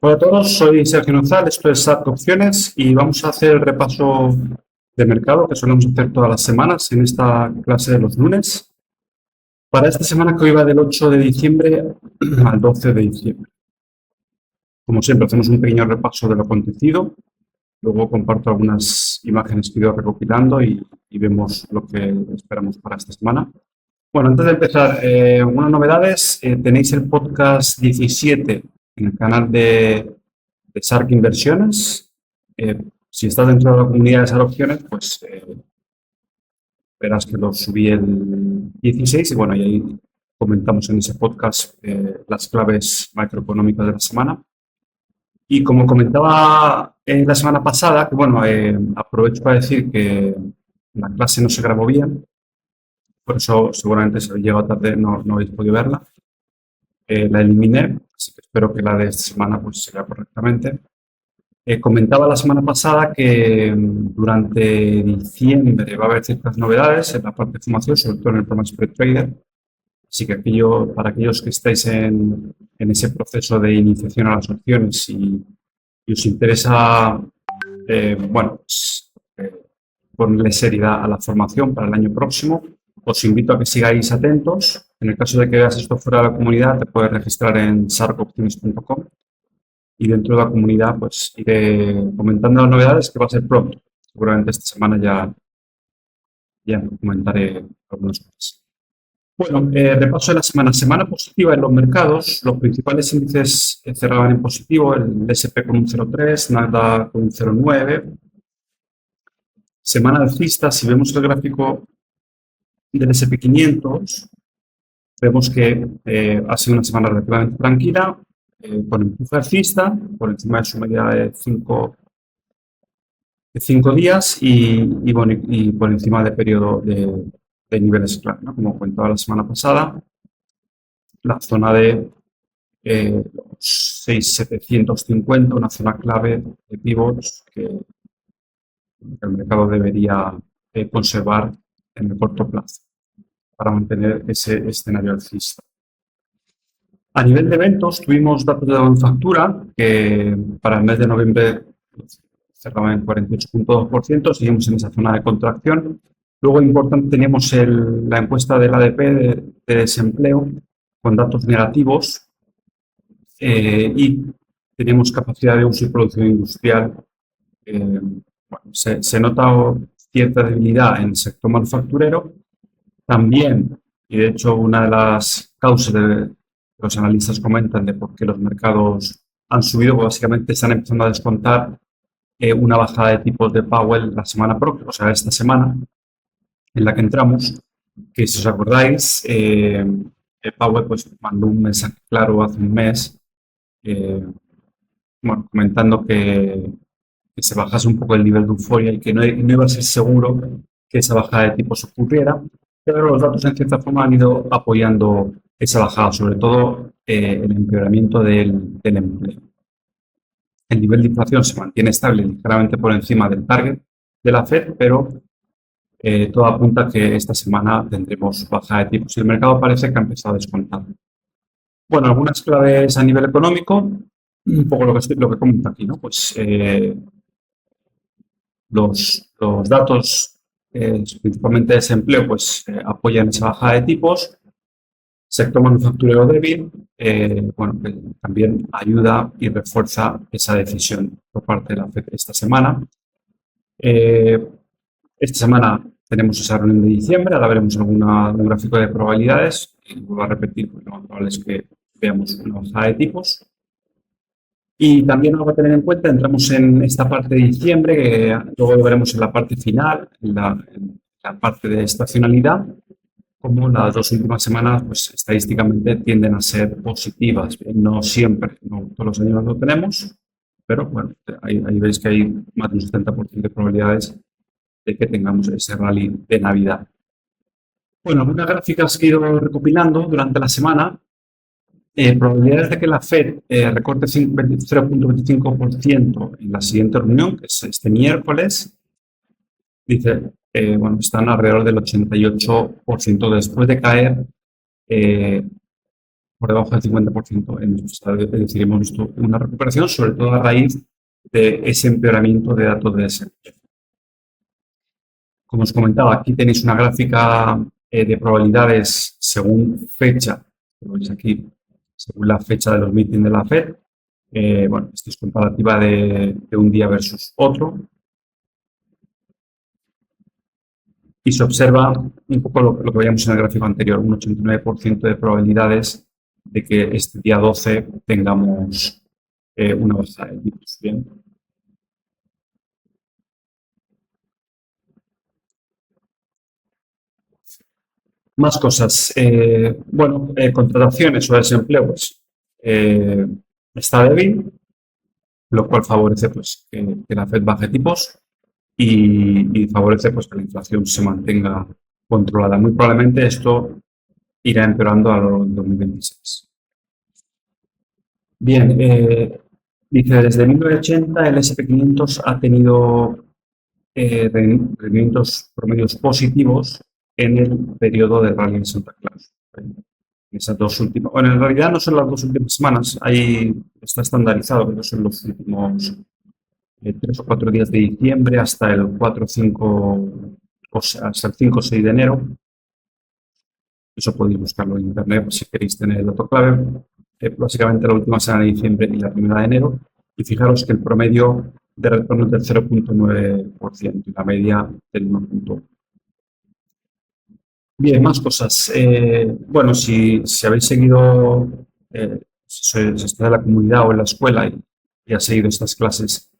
Hola a todos, soy Sergio Nozal, esto es SAP Opciones y vamos a hacer el repaso de mercado que solemos hacer todas las semanas en esta clase de los lunes. Para esta semana que hoy va del 8 de diciembre al 12 de diciembre. Como siempre, hacemos un pequeño repaso de lo acontecido, luego comparto algunas imágenes que he ido recopilando y vemos lo que esperamos para esta semana. Bueno, antes de empezar, algunas novedades. Tenéis el podcast 17 en el canal de Shark Inversiones. Si estás dentro de la comunidad de Shark Opciones, pues verás que lo subí el 16 y bueno, y ahí comentamos en ese podcast las claves macroeconómicas de la semana. Y como comentaba la semana pasada, que bueno, aprovecho para decir que la clase no se grabó bien, por eso seguramente si habéis llegado tarde no habéis podido verla. La eliminé, así que espero que la de esta semana pues se vea correctamente. Comentaba la semana pasada que durante diciembre va a haber ciertas novedades en la parte de formación, sobre todo en el programa Spread Trader. Así que para aquellos que estáis en ese proceso de iniciación a las opciones y os interesa, ponerle seriedad a la formación para el año próximo, os invito a que sigáis atentos. En el caso de que veas esto fuera de la comunidad, te puedes registrar en sharkopciones.com y dentro de la comunidad pues iré comentando las novedades, que va a ser pronto. Seguramente esta semana ya comentaré algunas cosas. Bueno, repaso de la semana. Semana positiva en los mercados. Los principales índices cerraban en positivo, el S&P con un 0,3, Nasdaq con un 0,9. Semana alcista, si vemos el gráfico del S&P 500, vemos que ha sido una semana relativamente tranquila, con empuje alcista, por encima de su media de 5 días y por encima del periodo de niveles clave, ¿no? Como comentaba la semana pasada, la zona de los 6.750, una zona clave de pivots que el mercado debería conservar en el corto plazo para mantener ese escenario alcista. A nivel de eventos, tuvimos datos de la manufactura que para el mes de noviembre cerraba en 48,2%, seguimos en esa zona de contracción. Luego, importante, teníamos la encuesta del ADP de desempleo con datos negativos y teníamos capacidad de uso y producción industrial. Se nota cierta debilidad en el sector manufacturero. También, y de hecho una de las causas de los analistas comentan de por qué los mercados han subido, pues básicamente están empezando a descontar una bajada de tipos de Powell la semana próxima, o sea, esta semana en la que entramos, que si os acordáis, Powell pues mandó un mensaje claro hace un mes, comentando que se bajase un poco el nivel de euforia y que no iba a ser seguro que esa bajada de tipos ocurriera, pero los datos en cierta forma han ido apoyando esa bajada, sobre todo el empeoramiento del empleo. El nivel de inflación se mantiene estable, ligeramente por encima del target de la Fed, pero todo apunta a que esta semana tendremos bajada de tipos y el mercado parece que ha empezado a descontar. Bueno, algunas claves a nivel económico, un poco lo que comento aquí, ¿no? Pues los datos, principalmente de desempleo, pues apoyan esa bajada de tipos. Sector manufacturero débil, que también ayuda y refuerza esa decisión por parte de la FED esta semana. Esta semana tenemos esa reunión de diciembre, ahora veremos un gráfico de probabilidades. Y vuelvo a repetir, pues lo más probable es que veamos una bajada de tipos. Y también algo a tener en cuenta, entramos en esta parte de diciembre, que luego lo veremos en la parte final, en la parte de estacionalidad, como las dos últimas semanas, pues estadísticamente tienden a ser positivas. No siempre, no todos los años lo tenemos, pero bueno, ahí veis que hay más de un 70% de probabilidades de que tengamos ese rally de Navidad. Bueno, algunas gráficas que he ido recopilando durante la semana. Probabilidades de que la Fed recorte 0,25% en la siguiente reunión, que es este miércoles, dice, están alrededor del 88% después de caer por debajo del 50% en meses. Es decir, hemos visto una recuperación, sobre todo a raíz de ese empeoramiento de datos de desempleo. Como os comentaba, aquí tenéis una gráfica de probabilidades según fecha, lo veis aquí, según la fecha de los meetings de la Fed. Bueno, esto es comparativa de un día versus otro. Y se observa un poco lo que veíamos en el gráfico anterior, un 89% de probabilidades de que este día 12 tengamos una bajada de tipos. Bien. Más cosas. Bueno, contrataciones o desempleo, pues, está débil, lo cual favorece pues, que la Fed baje tipos y favorece pues, que la inflación se mantenga controlada. Muy probablemente esto irá empeorando a lo largo del 2026. Bien, dice, desde 1980 el S&P 500 ha tenido rendimientos promedios positivos en el periodo de rally de Santa Claus. Esas dos últimas, bueno, en realidad no son las dos últimas semanas, ahí está estandarizado, pero son los últimos 3 o 4 días de diciembre hasta el 4 o 5, o sea, hasta el 5 o 6 de enero. Eso podéis buscarlo en internet si queréis tener el dato clave. Básicamente la última semana de diciembre y la primera de enero. Y fijaros que el promedio de retorno es del 0,9% y la media del 1,1%. Bien, más cosas. Bueno, si habéis seguido, si estáis en la comunidad o en la escuela y has seguido estas clases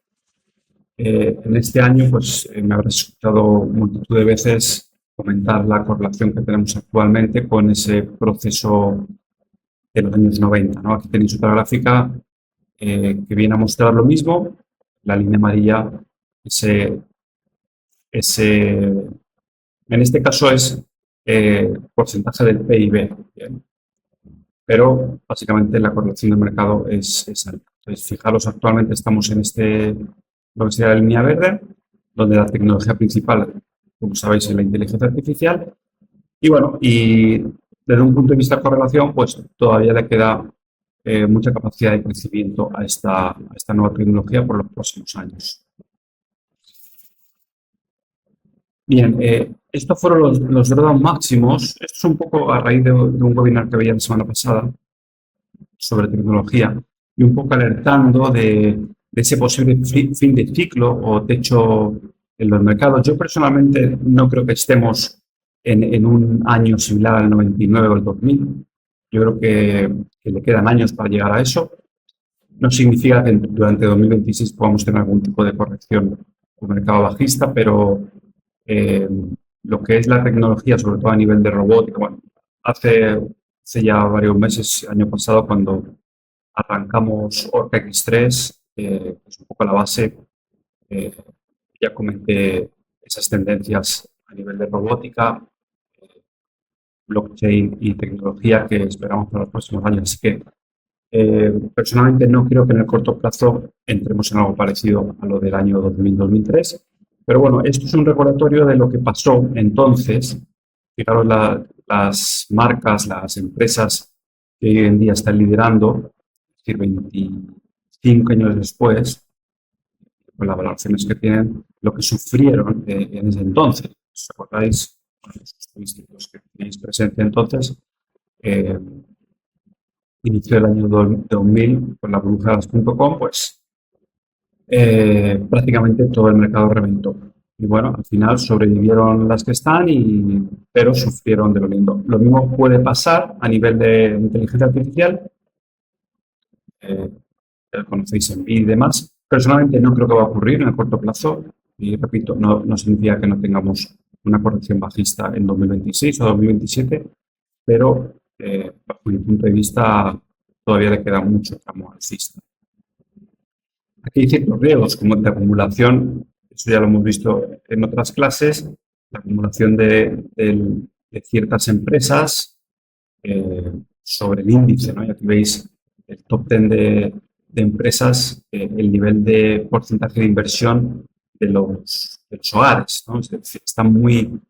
en este año, pues me habrás escuchado multitud de veces comentar la correlación que tenemos actualmente con ese proceso de los años 90, ¿no? Aquí tenéis otra gráfica que viene a mostrar lo mismo. La línea amarilla, en este caso es porcentaje del PIB, ¿bien? Pero básicamente la correlación del mercado es alta. Entonces, fijaros, actualmente estamos en lo que sería la línea verde, donde la tecnología principal, como sabéis, es la inteligencia artificial. Y bueno, y desde un punto de vista de correlación, pues todavía le queda mucha capacidad de crecimiento a esta nueva tecnología por los próximos años. Bien, estos fueron los drawdown máximos. Esto es un poco a raíz de un webinar que veía la semana pasada sobre tecnología y un poco alertando de ese posible fin de ciclo o techo en los mercados. Yo personalmente no creo que estemos en un año similar al 99 o al 2000. Yo creo que le quedan años para llegar a eso. No significa que durante 2026 podamos tener algún tipo de corrección o mercado bajista, pero lo que es la tecnología, sobre todo a nivel de robótica, bueno, hace ya varios meses, año pasado, cuando arrancamos Orca X3, que es un poco la base, ya comenté esas tendencias a nivel de robótica, blockchain y tecnología que esperamos para los próximos años. Así que personalmente no creo que en el corto plazo entremos en algo parecido a lo del año 2000-2003. Pero bueno, esto es un recordatorio de lo que pasó entonces. Fijaros las marcas, las empresas que hoy en día están liderando, es decir, 25 años después, con las valoraciones que tienen, lo que sufrieron en ese entonces. ¿Os acordáis? Los estadísticos que tenéis presente entonces, inicio del año 2000 con la burbuja de las.com, pues prácticamente todo el mercado reventó. Y bueno, al final sobrevivieron las que están, pero sufrieron de lo mismo. Lo mismo puede pasar a nivel de inteligencia artificial. Conocéis Nvidia y demás. Personalmente no creo que va a ocurrir en el corto plazo. Y repito, no significa que no tengamos una corrección bajista en 2026 o 2027, pero bajo mi punto de vista todavía le queda mucho tramo alcista. Aquí hay ciertos riesgos, como de acumulación, eso ya lo hemos visto en otras clases, la acumulación de ciertas empresas sobre el índice, ¿no? Y aquí veis el top 10 de empresas, el nivel de porcentaje de inversión de los hogares, ¿no? Es decir, están muy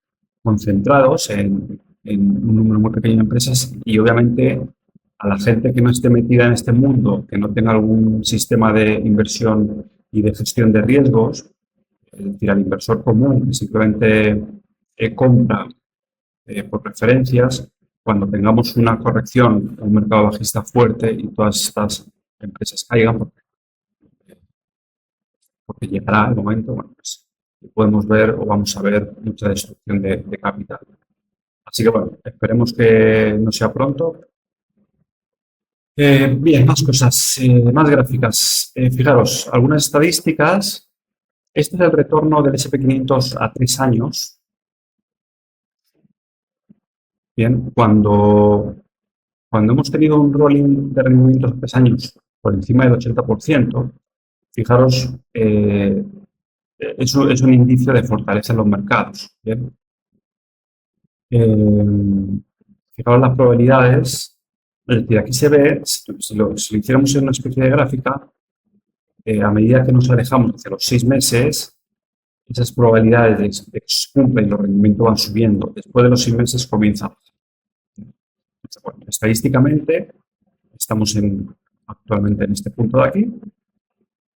concentrados en un número muy pequeño de empresas y obviamente a la gente que no esté metida en este mundo, que no tenga algún sistema de inversión y de gestión de riesgos, es decir, al inversor común que simplemente compra por preferencias, cuando tengamos una corrección, un mercado bajista fuerte y todas estas empresas caigan, porque llegará el momento, bueno, pues podemos ver o vamos a ver mucha destrucción de capital. Así que bueno, esperemos que no sea pronto. Bien, más cosas, más gráficas. Fijaros, algunas estadísticas. Este es el retorno del S&P 500 a 3 años. Bien, cuando hemos tenido un rolling de rendimientos de 3 años por encima del 80%, fijaros, es un indicio de fortaleza en los mercados. ¿Bien? Fijaros las probabilidades. Es decir, aquí se ve, si lo hiciéramos en una especie de gráfica, a medida que nos alejamos hacia los 6 meses, esas probabilidades de que se cumplan y los rendimientos van subiendo. Después de los 6 meses comienza a bajar. Bueno, estadísticamente, estamos actualmente en este punto de aquí.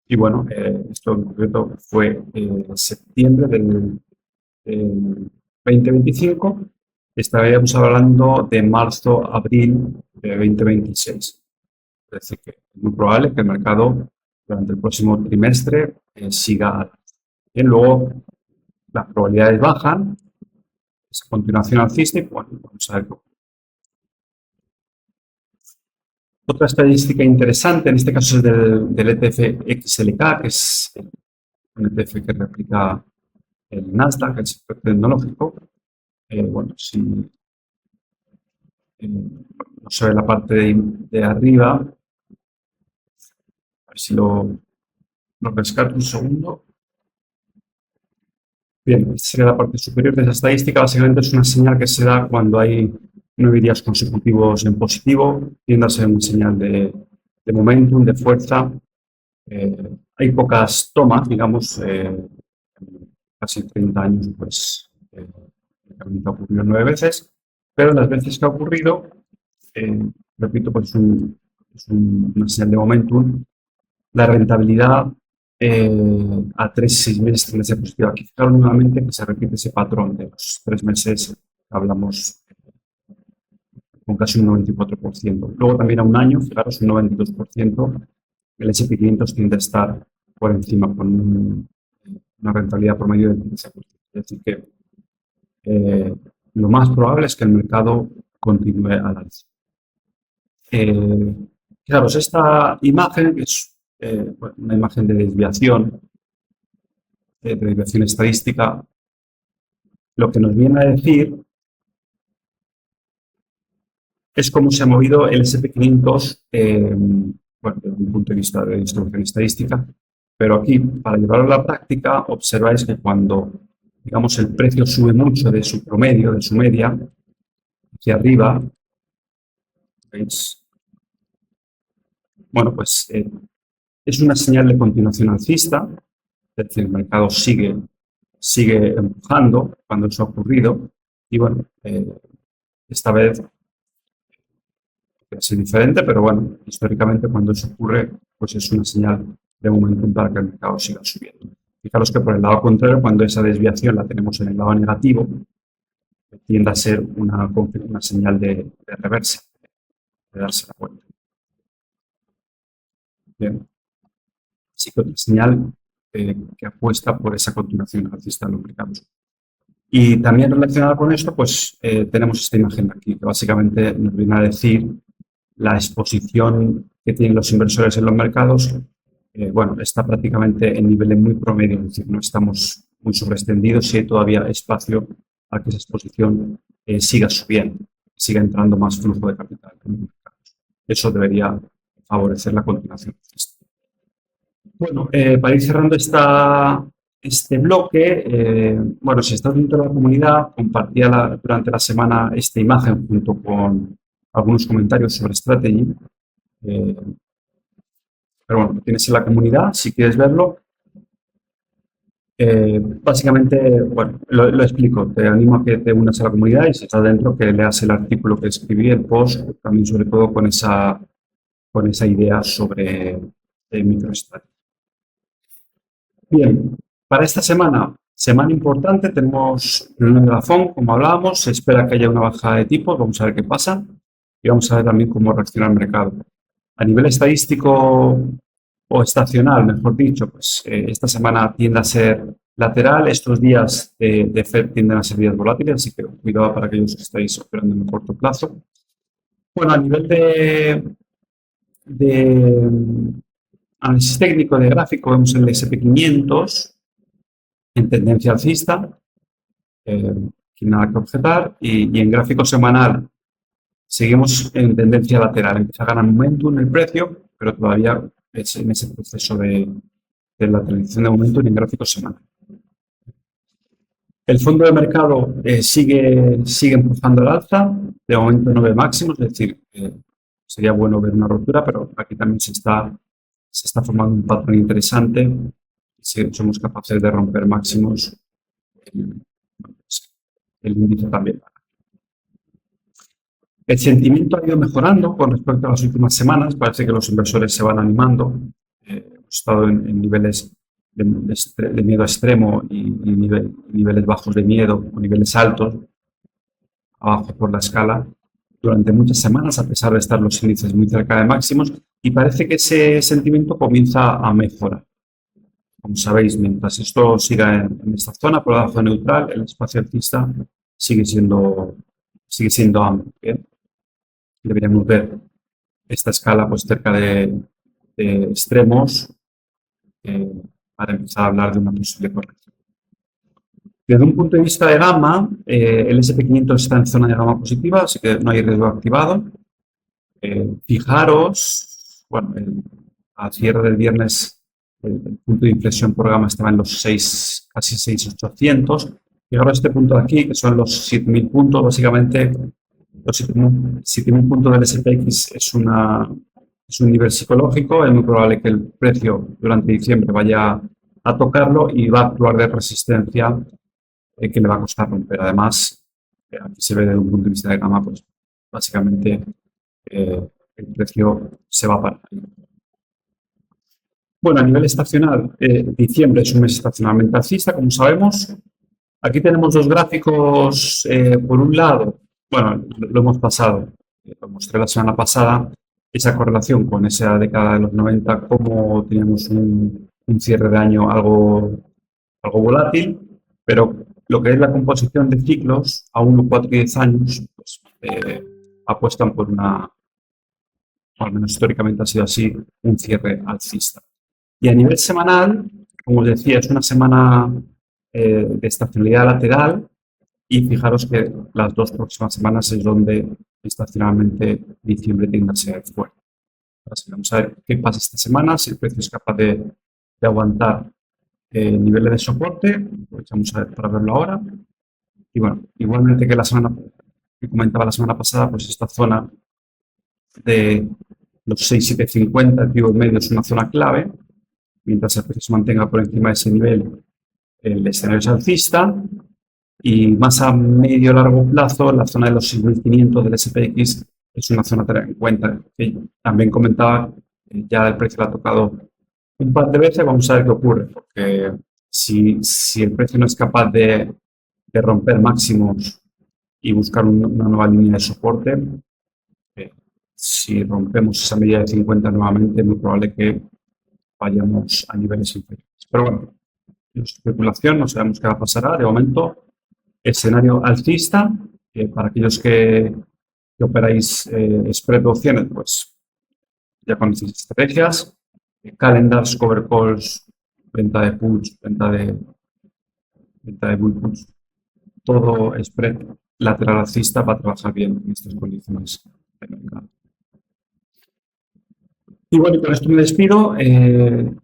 Y bueno, esto en concreto fue septiembre del 2025. Estaríamos hablando de marzo, abril de 2026. Es decir, que es muy probable que el mercado durante el próximo trimestre siga. Bien, luego las probabilidades bajan, esa continuación alcista y bueno, vamos a ver. Otra estadística interesante, en este caso es del ETF XLK, que es un ETF que replica el Nasdaq, el sector tecnológico. Bueno, si no se ve la parte de arriba, a ver si lo rescato un segundo. Bien, esta sería la parte superior de esa estadística. Básicamente es una señal que se da cuando hay 9 días consecutivos en positivo, tiende a ser una señal de momentum, de fuerza. Hay pocas tomas, digamos, casi 30 años, pues ha ocurrido 9 veces, pero las veces que ha ocurrido, repito, pues es una señal de momentum. La rentabilidad a 3-6 meses tiende a ser positiva. Aquí fijaros nuevamente que se repite ese patrón de los 3 meses, hablamos con casi un 94%. Luego también a un año, fijaros, un 92%, el S&P 500 tiende a estar por encima con una rentabilidad promedio del 15%. Es decir, que lo más probable es que el mercado continúe al alza. Fijaros, esta imagen es una imagen de desviación estadística. Lo que nos viene a decir es cómo se ha movido el S&P 500, bueno, desde un punto de vista de distribución estadística, pero aquí, para llevarlo a la práctica, observáis que cuando, digamos, el precio sube mucho de su promedio, de su media, hacia arriba, ¿veis? Bueno, pues es una señal de continuación alcista, es decir, el mercado sigue empujando cuando eso ha ocurrido, y bueno, esta vez es diferente, pero bueno, históricamente cuando eso ocurre, pues es una señal de momentum para que el mercado siga subiendo. Fijaros que por el lado contrario, cuando esa desviación la tenemos en el lado negativo, tiende a ser una señal de reversa, de darse la vuelta. Bien. Así que otra señal que apuesta por esa continuación alcista en los mercados. Y también relacionada con esto, pues tenemos esta imagen de aquí, que básicamente nos viene a decir la exposición que tienen los inversores en los mercados. Bueno, está prácticamente en niveles muy promedio, es decir, no estamos muy sobreextendidos y hay todavía espacio a que esa exposición siga subiendo, siga entrando más flujo de capital en los mercados. Eso debería favorecer la continuación. Bueno, para ir cerrando este bloque, bueno, si estás dentro de la comunidad, compartía durante la semana esta imagen junto con algunos comentarios sobre Strategy. Pero bueno, lo tienes en la comunidad, si quieres verlo. Básicamente, bueno, lo explico. Te animo a que te unas a la comunidad y si estás dentro, que leas el artículo que escribí, el post, también sobre todo con esa idea sobre MicroStrategy. Bien, para esta semana importante, tenemos reunión de la FOM, como hablábamos, se espera que haya una bajada de tipos, vamos a ver qué pasa y vamos a ver también cómo reacciona el mercado. A nivel estadístico o estacional, mejor dicho, pues esta semana tiende a ser lateral, estos días de Fed tienden a ser días volátiles, así que cuidado para aquellos que estáis operando en el corto plazo. Bueno, a nivel de análisis técnico de gráfico, vemos el SP500 en tendencia alcista, sin nada que objetar, y en gráfico semanal seguimos en tendencia lateral, empieza a ganar momentum en el precio, pero todavía es en ese proceso de lateralización de momentum en gráfico semanal. El fondo de mercado sigue empujando al alza, de momento no ve máximos, es decir, sería bueno ver una ruptura, pero aquí también se está formando un patrón interesante. Si somos capaces de romper máximos, el índice también. El sentimiento ha ido mejorando con respecto a las últimas semanas. Parece que los inversores se van animando. Hemos estado en niveles de miedo extremo y niveles bajos de miedo o niveles altos, abajo por la escala, durante muchas semanas, a pesar de estar los índices muy cerca de máximos, y parece que ese sentimiento comienza a mejorar. Como sabéis, mientras esto siga en esta zona, por debajo de neutral, el espacio alcista sigue siendo amplio. ¿Bien? Deberíamos ver esta escala pues cerca de extremos para empezar a hablar de una posible corrección. Desde un punto de vista de gamma, el SP500 está en zona de gamma positiva, así que no hay riesgo activado. Fijaros, bueno, al cierre del viernes el punto de inflexión por gamma estaba en los casi 6.800. Fijaros este punto de aquí, que son los 7.000 puntos, básicamente los 7.000 puntos del SPX es un nivel psicológico, es muy probable que el precio durante diciembre vaya a tocarlo y va a actuar de resistencia que le va a costar romper. Además, aquí se ve desde un punto de vista de gamma, pues básicamente el precio se va para ahí. Bueno, a nivel estacional, diciembre es un mes estacionalmente alcista, como sabemos. Aquí tenemos dos gráficos. Por un lado, bueno, lo hemos pasado, lo mostré la semana pasada, esa correlación con esa década de los 90, cómo teníamos un cierre de año algo volátil, pero lo que es la composición de ciclos a 1, 4 y 10 años, pues apuestan por o al menos históricamente ha sido así, un cierre alcista. Y a nivel semanal, como os decía, es una semana de estacionalidad lateral y fijaros que las dos próximas semanas es donde estacionalmente diciembre tiende a ser fuerte. Así vamos a ver qué pasa esta semana, si el precio es capaz de aguantar niveles de soporte, aprovechamos a ver para verlo ahora. Y bueno, igualmente que comentaba la semana pasada, pues esta zona de los 6.750, el pivo medio es una zona clave. Mientras el precio se mantenga por encima de ese nivel, el escenario es alcista. Y más a medio largo plazo, la zona de los 6.500 del SPX es una zona a tener en cuenta. Que también comentaba, ya el precio lo ha tocado un par de veces, vamos a ver qué ocurre, porque si el precio no es capaz de romper máximos y buscar una nueva línea de soporte, si rompemos esa media de 50 nuevamente, es muy probable que vayamos a niveles inferiores. Pero bueno, es especulación, no sabemos qué va a pasar. De momento, escenario alcista, para aquellos que operáis spread de opciones, pues ya conocéis estrategias, calendars, cover calls, venta de puts, venta de bull puts, todo spread lateral alcista va a trabajar bien en estas condiciones de mercado. Y bueno, con esto me despido. Te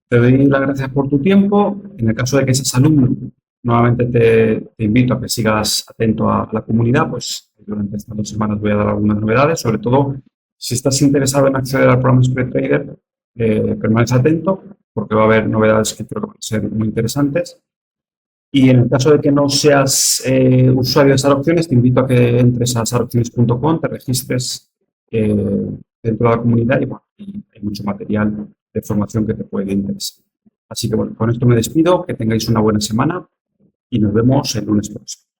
doy las gracias por tu tiempo. En el caso de que seas alumno, nuevamente te invito a que sigas atento a la comunidad, pues durante estas 2 semanas voy a dar algunas novedades, sobre todo si estás interesado en acceder al programa Spread Trader, permanece atento. porque va a haber novedades que creo que van a ser muy interesantes. Y en el caso de que no seas usuario de SAR-Opciones, te invito a que entres a saropciones.com, te registres dentro de la comunidad y, bueno, y hay mucho material de formación que te puede interesar. Así que, bueno, con esto me despido, que tengáis una buena semana y nos vemos el lunes próximo.